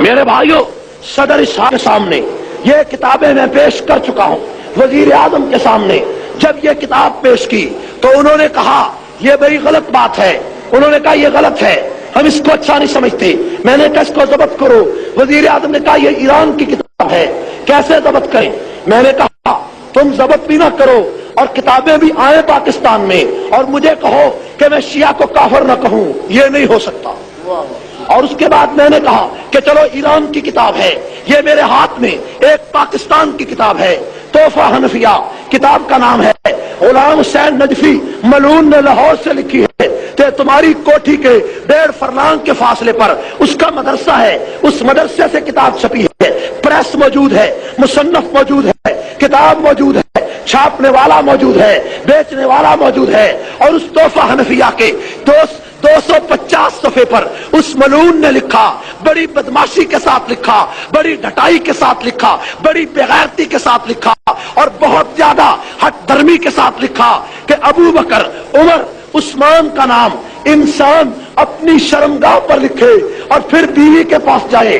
میرے بھائیوں، صدر اسحاق کے سامنے یہ کتابیں میں پیش کر چکا ہوں، وزیر اعظم کے سامنے جب یہ کتاب پیش کی تو انہوں نے کہا یہ بڑی غلط بات ہے، انہوں نے کہا یہ غلط ہے، ہم اس کو اچھا نہیں سمجھتے۔ میں نے کہا اس کو ضبط کرو۔ وزیر اعظم نے کہا یہ ایران کی کتاب ہے، کیسے ضبط کریں؟ میں نے کہا تم ضبط بھی نہ کرو اور کتابیں بھی آئیں پاکستان میں اور مجھے کہو کہ میں شیعہ کو کافر نہ کہوں، یہ نہیں ہو سکتا۔ اور اس کے بعد میں نے کہا کہ چلو ایران کی کتاب ہے، یہ میرے ہاتھ میں ایک پاکستان کی کتاب ہے، تحفہ حنفیہ کتاب کا نام ہے، غلام حسین نجفی ملعون نے لاہور سے لکھی ہے کہ تمہاری کوٹھی کے 1.5 فرلانگ کے فاصلے پر اس کا مدرسہ ہے، اس مدرسے سے کتاب چھپی ہے، پریس موجود ہے، مصنف موجود ہے، کتاب موجود ہے، چھاپنے والا موجود ہے، بیچنے والا موجود ہے۔ اور اس تحفہ حنفیہ کے 250 صفحے پر اس ملعون نے لکھا، بڑی بدماشی کے ساتھ لکھا، بڑی ڈھٹائی کے ساتھ لکھا، بڑی بےغیرتی کے ساتھ لکھا اور بہت زیادہ ہٹ درمی کے ساتھ لکھا کہ ابو بکر، عمر، عثمان کا نام انسان اپنی شرمگاہ پر لکھے اور پھر بیوی کے پاس جائے۔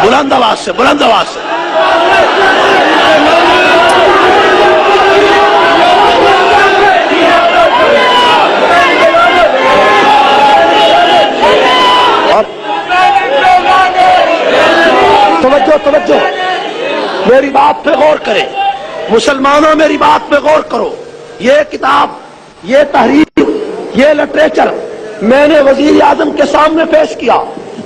بلند آواز سے، بلند آواز سے۔ توجہ، میری بات پہ غور کریں، مسلمانوں میری بات پہ غور کرو۔ یہ کتاب، یہ تحریر، یہ لٹریچر میں نے وزیر اعظم کے سامنے پیش کیا۔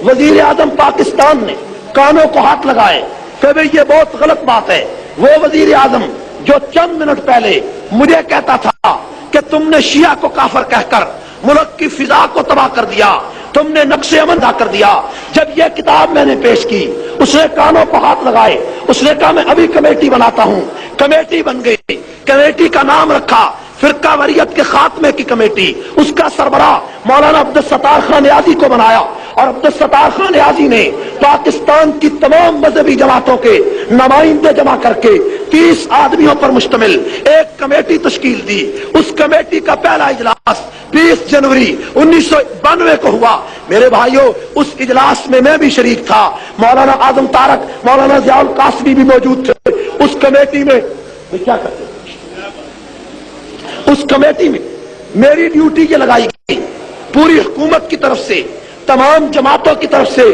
وزیر اعظم پاکستان نے کانوں کو ہاتھ لگائے کہ بھئی یہ بہت غلط بات ہے۔ وہ وزیر اعظم جو چند منٹ پہلے مجھے کہتا تھا کہ تم نے شیعہ کو کافر کہہ کر ملک کی فضا کو تباہ کر دیا، تم نے نقش امن ادا کر دیا، جب یہ کتاب میں نے پیش کی اس نے کانوں کو ہاتھ لگائے، اس نے کہا میں ابھی کمیٹی بناتا ہوں۔ کمیٹی بن گئی، کمیٹی کا نام رکھا فرقہ واریت کے خاتمے کی کمیٹی۔ اس کا سربراہ مولانا عبدالستار خان نیازی کو بنایا اور عبدالستار خان نیازی نے پاکستان کی تمام مذہبی جماعتوں کے نمائندے جمع کر کے 30 آدمیوں پر مشتمل ایک کمیٹی تشکیل دی۔ اس کمیٹی کا پہلا اجلاس 20 جنوری 1992 کو ہوا۔ میرے بھائیوں، اس اجلاس میں بھی شریک تھا، مولانا اعظم طارق، مولانا ضیاء القاسمی بھی موجود تھے۔ اس کمیٹی میں کیا کرتے، اس کمیٹی میں میری ڈیوٹی یہ لگائی گئی پوری حکومت کی طرف سے، تمام جماعتوں کی طرف سے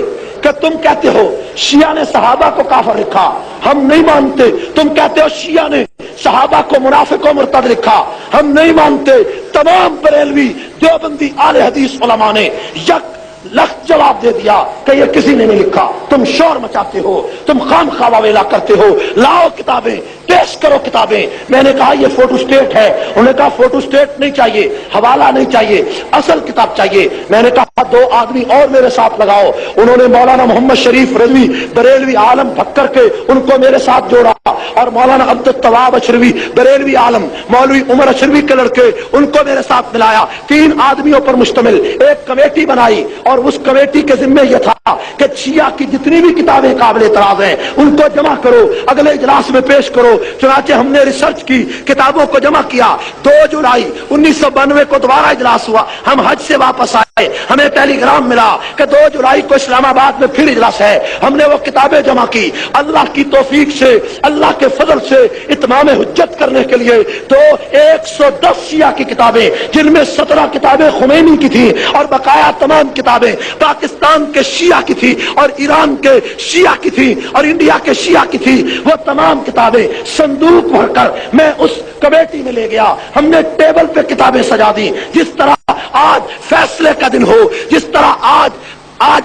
کہ تم کہتے ہو شیعہ نے صحابہ کو کافر لکھا، ہم نہیں مانتے۔ تم کہتے ہو شیعہ نے صحابہ کو منافق و مرتد لکھا، ہم نہیں مانتے۔ تمام بریلوی دیوبندی اہل حدیث علماء نے یک لخت جواب دے دیا کہ یہ کسی نے نہیں لکھا، تم شور مچاتے ہو، تم خام خواہ واویلا کرتے ہو، لاؤ کتابیں، پیش کرو کتابیں۔ میں نے کہا یہ فوٹو سٹیٹ ہے، انہوں نے کہا فوٹو سٹیٹ نہیں چاہیے، حوالہ نہیں چاہیے، اصل کتاب چاہیے۔ میں نے کہا 2 آدمی اور میرے ساتھ لگاؤ۔ انہوں نے مولانا محمد شریف رضوی بریلوی عالم بھکر کے ان کو میرے ساتھ جوڑا اور مولانا عبدالتواب اشرفی بریلوی عالم، مولوی عمر اشرفی کے لڑکے، ان کو میرے ساتھ ملایا۔ 3 آدمیوں پر مشتمل ایک کمیٹی بنائی اور اس کمیٹی کے ذمہ یہ تھا کہ شیعہ کی جتنی بھی کتابیں قابل اعتراض ہیں ان کو جمع کرو، اگلے اجلاس میں پیش کرو۔ چنانچہ ہم نے ریسرچ کی، کتابوں کو جمع کیا۔ 2 جولائی 1992 کو دوبارہ اجلاس ہوا، ہم حج سے واپس آئے، ہمیں ٹیلی گرام ملا کہ 2 جولائی کو اسلام آباد میں پھر اجلاس ہے۔ ہم نے وہ کتابیں جمع کی، اللہ کی توفیق سے، اللہ کے فضل سے اتمام حجت کرنے کے لیے تو 110 شیعہ کی کتابیں، جن میں 17 کتابیں خمینی کی تھیں اور بقایا تمام کتابیں پاکستان کے شیعہ کی تھی اور ایران کے شیعہ کی تھی اور انڈیا کے شیعہ کی تھی، وہ تمام کتابیں صندوق بھر کر میں اس کمیٹی میں لے گیا۔ ہم نے ٹیبل پہ کتابیں سجا دی، جس طرح آج فیصلے کا دن ہو، جس طرح آج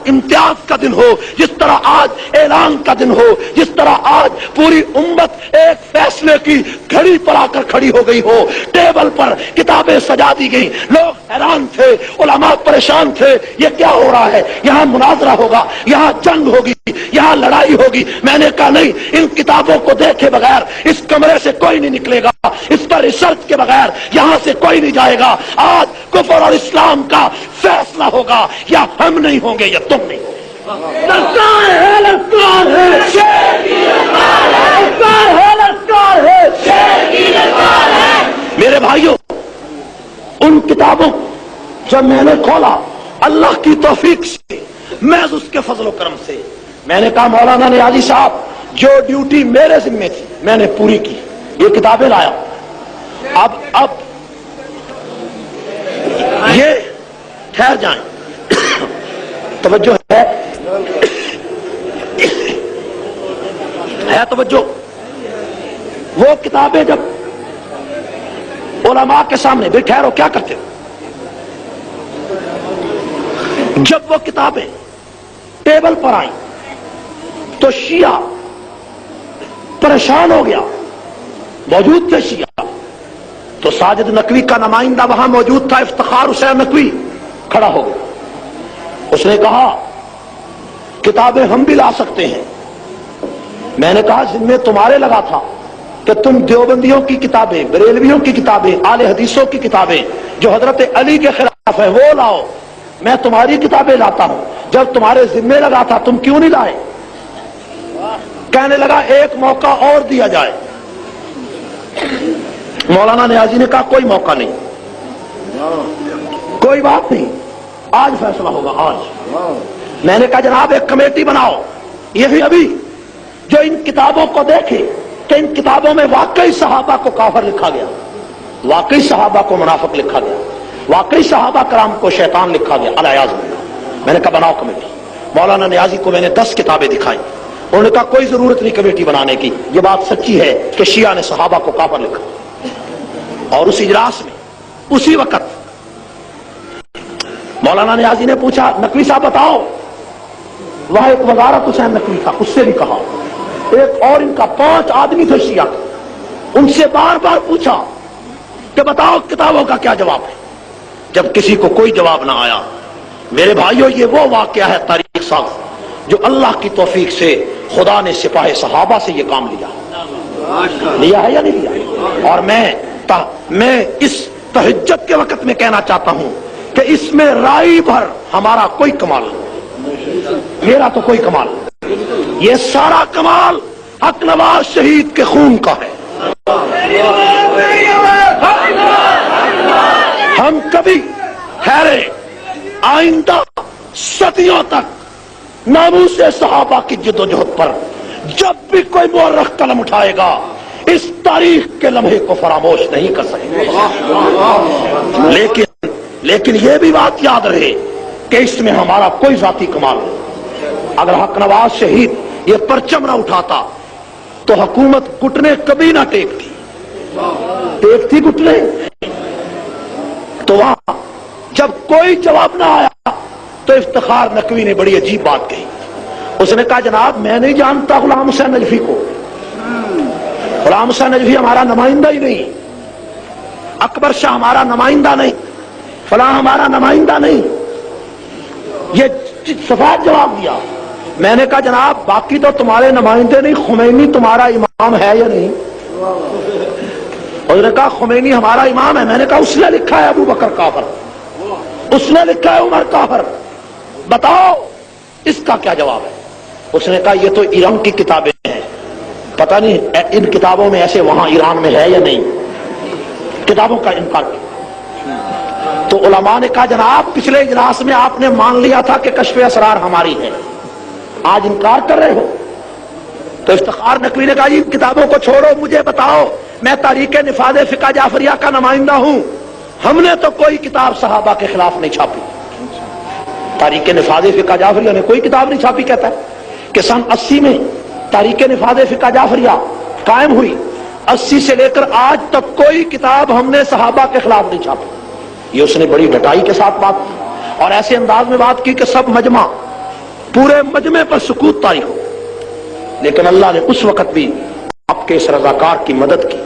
امتیاز کا دن ہو، جس طرح آج اعلان کا دن ہو، جس طرح آج پوری امت ایک فیصلے کی گھڑی پر آ کر کھڑی ہو گئی ہو۔ ٹیبل پر کتابیں سجا دی گئی، لوگ حیران تھے، علماء پریشان تھے، یہ کیا ہو رہا ہے؟ یہاں مناظرہ ہوگا، یہاں جنگ ہوگی، یہاں لڑائی ہوگی۔ میں نے کہا نہیں، ان کتابوں کو دیکھے بغیر اس کمرے سے کوئی نہیں نکلے گا، اس پر ریسرچ کے بغیر یہاں سے کوئی نہیں جائے گا۔ آج کفر اور اسلام کا فیصلہ ہوگا، یا ہم نہیں ہوں گے یا تم نہیں ہوگے۔ للکار ہے، للکار ہے، شیر کی للکار ہے، للکار ہے، للکار ہے، شیر کی للکار ہے۔ میرے بھائیوں، ان کتابوں جب میں نے کھولا اللہ کی توفیق سے، محض اس کے فضل و کرم سے، میں نے کہا مولانا نیازی صاحب جو ڈیوٹی میرے ذمہ تھی میں نے پوری کی، یہ کتابیں لایا۔ اب یہ ٹھہر جائیں، توجہ ہے توجہ۔ وہ کتابیں جب علماء کے سامنے، بھی ٹھہرو کیا کرتے ہو، جب وہ کتابیں ٹیبل پر آئیں تو شیعہ پریشان ہو گیا، موجود تھے شیعہ، تو ساجد نقوی کا نمائندہ وہاں موجود تھا، افتخار حسین نقوی کھڑا ہو گیا، اس نے کہا کتابیں ہم بھی لا سکتے ہیں۔ میں نے کہا ذمہ تمہارے لگا تھا کہ تم دیوبندیوں کی کتابیں، بریلویوں کی کتابیں، اہل حدیثوں کی کتابیں جو حضرت علی کے خلاف ہے وہ لاؤ، میں تمہاری کتابیں لاتا ہوں۔ جب تمہارے ذمہ لگا تھا تم کیوں نہیں لائے؟ کہنے لگا ایک موقع اور دیا جائے۔ مولانا نیازی نے کہا کوئی موقع نہیں، کوئی بات نہیں، آج فیصلہ ہوگا آج۔ میں نے کہا جناب ایک کمیٹی بناؤ، یہ ابھی جو ان کتابوں کو دیکھے کہ ان کتابوں میں واقعی صحابہ کو کافر لکھا گیا، واقعی صحابہ کو منافق لکھا گیا، واقعی صحابہ کرام کو شیطان لکھا گیا، الیاذ باللہ۔ میں نے کہا بناؤ کمیٹی۔ مولانا نیازی کو میں نے 10 کتابیں دکھائیں، انہوں نے کہا کوئی ضرورت نہیں کمیٹی بنانے کی، یہ بات سچی ہے کہ شیعہ نے صحابہ کو کافر لکھا۔ اور اس اجلاس میں اسی وقت مولانا نیازی نے پوچھا نقوی صاحب بتاؤ، وہاں ایک وزارت حسین نقوی تھا، اس سے بھی کہا، ایک اور ان کا 5 آدمی تھے شیعہ کے، ان سے بار بار پوچھا کہ بتاؤ کتابوں کا کیا جواب ہے۔ جب کسی کو کوئی جواب نہ آیا، میرے بھائیوں یہ وہ واقعہ ہے تاریخ ساز جو اللہ کی توفیق سے خدا نے سپاہ صحابہ سے یہ کام لیا ہے یا نہیں لیا؟ اور میں اس تہجد کے وقت میں کہنا چاہتا ہوں کہ اس میں رائی بھر ہمارا کوئی کمال نہیں، میرا تو کوئی کمال نہیں، یہ سارا کمال حق نواز شہید کے خون کا ہے۔ ہم کبھی ٹھہرے آئندہ صدیوں تک ناموس صحابہ کی جدوجہد پر جب بھی کوئی مورخ قلم اٹھائے گا اس تاریخ کے لمحے کو فراموش نہیں کر سکے گا۔ لیکن یہ بھی بات یاد رہے کہ اس میں ہمارا کوئی ذاتی کمال نہیں۔ اگر حق نواز شہید یہ پرچم نہ اٹھاتا تو حکومت گھٹنے کبھی نہ ٹیکتی گھٹنے۔ تو وہاں جب کوئی جواب نہ آیا تو افتخار نقوی نے بڑی عجیب بات کہی، اس نے کہا جناب میں نہیں جانتا غلام حسین نجفی کو، غلام حسین نجفی ہمارا نمائندہ ہی نہیں، اکبر شاہ ہمارا نمائندہ نہیں، فلاں ہمارا نمائندہ نہیں، یہ صفات جواب دیا۔ میں نے کہا جناب باقی تو تمہارے نمائندے نہیں، خمینی تمہارا امام ہے یا نہیں؟ اس نے کہا خمینی ہمارا امام ہے۔ میں نے کہا اس نے لکھا ہے ابو بکر کافر، اس نے لکھا ہے عمر کافر، بتاؤ اس کا کیا جواب ہے؟ اس نے کہا یہ تو ایران کی کتابیں ہیں، پتہ نہیں ان کتابوں میں ایسے وہاں ایران میں ہے یا نہیں، کتابوں کا انکار کیا۔ تو علماء نے کہا جناب پچھلے اجلاس میں آپ نے مان لیا تھا کہ کشف اسرار ہماری ہے، آج انکار کر رہے ہو؟ تو افتخار نقوی نے کہا ان کتابوں کو چھوڑو، مجھے بتاؤ، میں تاریخ نفاذ فقہ جعفریہ کا نمائندہ ہوں، ہم نے تو کوئی کتاب صحابہ کے خلاف نہیں چھاپی، تاریخ نفاذ فقہ جعفریہ نے کوئی کتاب نہیں چھاپی۔ کہتا ہے کہ سن 80 میں تاریخ نفاذ فقہ جعفریہ قائم ہوئی، 80 سے لے کر آج تک کوئی کتاب ہم نے صحابہ کے خلاف نہیں چھاپی۔ یہ اس نے بڑی ڈٹائی کے ساتھ بات کی اور ایسے انداز میں بات کی کہ سب مجمع، پورے مجمع پر سکوت طاری ہو۔ لیکن اللہ نے اس وقت بھی آپ کے اس رضاکار کی مدد کی۔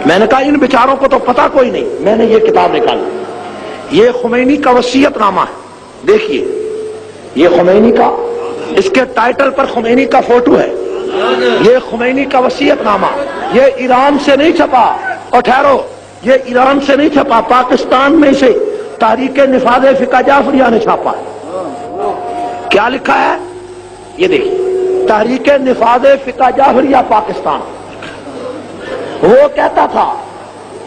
میں نے کہا ان بیچاروں کو تو پتہ کوئی نہیں، میں نے یہ کتاب نکالی، یہ خمینی کا وصیت نامہ ہے، دیکھیے یہ خمینی کا، اس کے ٹائٹل پر خمینی کا فوٹو ہے، یہ خمینی کا وصیت نامہ، یہ ایران سے نہیں چھپا، اور ٹھہرو یہ ایران سے نہیں چھپا، پاکستان میں سے تاریخ نفاذ فقہ جعفریہ نے چھاپا ہے۔ کیا لکھا ہے یہ دیکھیے، تحریک نفاذ فقہ جعفریہ پاکستان۔ وہ کہتا تھا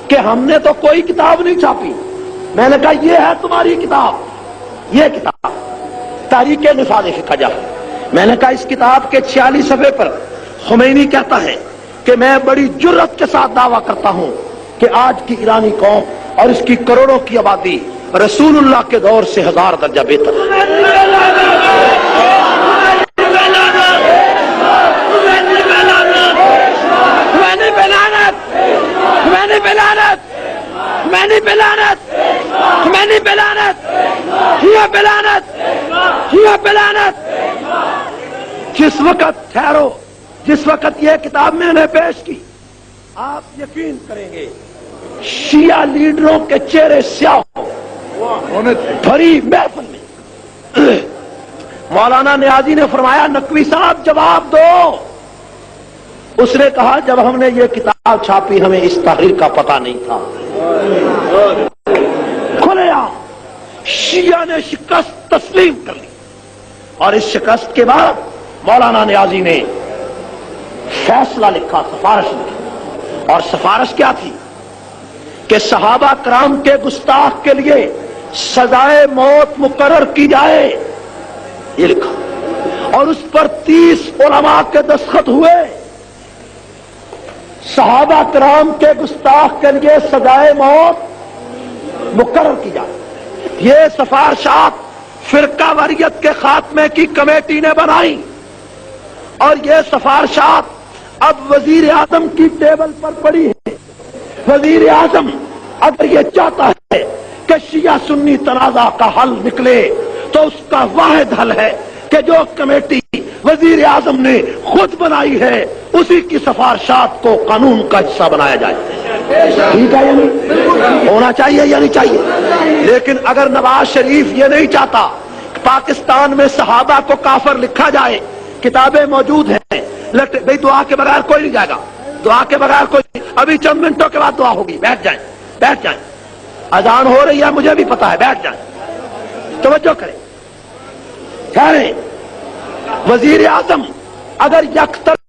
کہ ہم نے تو کوئی کتاب نہیں چھاپی، میں نے کہا یہ ہے تمہاری کتاب، یہ کتاب تاریخ نفاذ فقہ۔ میں نے کہا اس کتاب کے 46 صفحے پر خمینی کہتا ہے کہ میں بڑی جرت کے ساتھ دعویٰ کرتا ہوں کہ آج کی ایرانی قوم اور اس کی کروڑوں کی آبادی رسول اللہ کے دور سے 1000 درجہ بہتر ہے۔ جس وقت ٹھہرو، جس وقت یہ کتاب میں نے پیش کی، آپ یقین کریں گے شیعہ لیڈروں کے چہرے سیاہ بھری محفل میں مولانا نیازی نے فرمایا نقوی صاحب جواب دو۔ اس نے کہا جب ہم نے یہ کتاب چھاپی ہمیں اس تحریر کا پتہ نہیں تھا۔ کھلے عام شیعہ نے شکست تسلیم کر لی، اور اس شکست کے بعد مولانا نیازی نے فیصلہ لکھا، سفارش لکھی، اور سفارش کیا تھی کہ صحابہ کرام کے گستاخ کے لیے سزائے موت مقرر کی جائے، یہ لکھا، اور اس پر 30 علماء کے دستخط ہوئے۔ صحابہ کرام کے گستاخ کے لیے سزائے موت مقرر کی جائے۔ یہ سفارشات فرقہ واریت کے خاتمے کی کمیٹی نے بنائی، اور یہ سفارشات اب وزیر اعظم کی ٹیبل پر پڑی ہے۔ وزیر اعظم اگر یہ چاہتا ہے کہ شیعہ سنی تنازع کا حل نکلے تو اس کا واحد حل ہے کہ جو کمیٹی وزیر اعظم نے خود بنائی ہے اسی کی سفارشات کو قانون کا حصہ بنایا جائے۔ ٹھیک ہے، یعنی ہونا چاہیے یا نہیں چاہیے؟ لیکن اگر نواز شریف یہ نہیں چاہتا کہ پاکستان میں صحابہ کو کافر لکھا جائے، کتابیں موجود ہیں، بھئی دعا کے بغیر کوئی نہیں جائے گا، دعا کے بغیر کوئی، ابھی چند منٹوں کے بعد دعا ہوگی، بیٹھ جائیں، بیٹھ جائیں، اذان ہو رہی ہے مجھے بھی پتا ہے، بیٹھ جائیں، توجہ کریں۔ ٹھہریں، وزیر اعظم اگر یک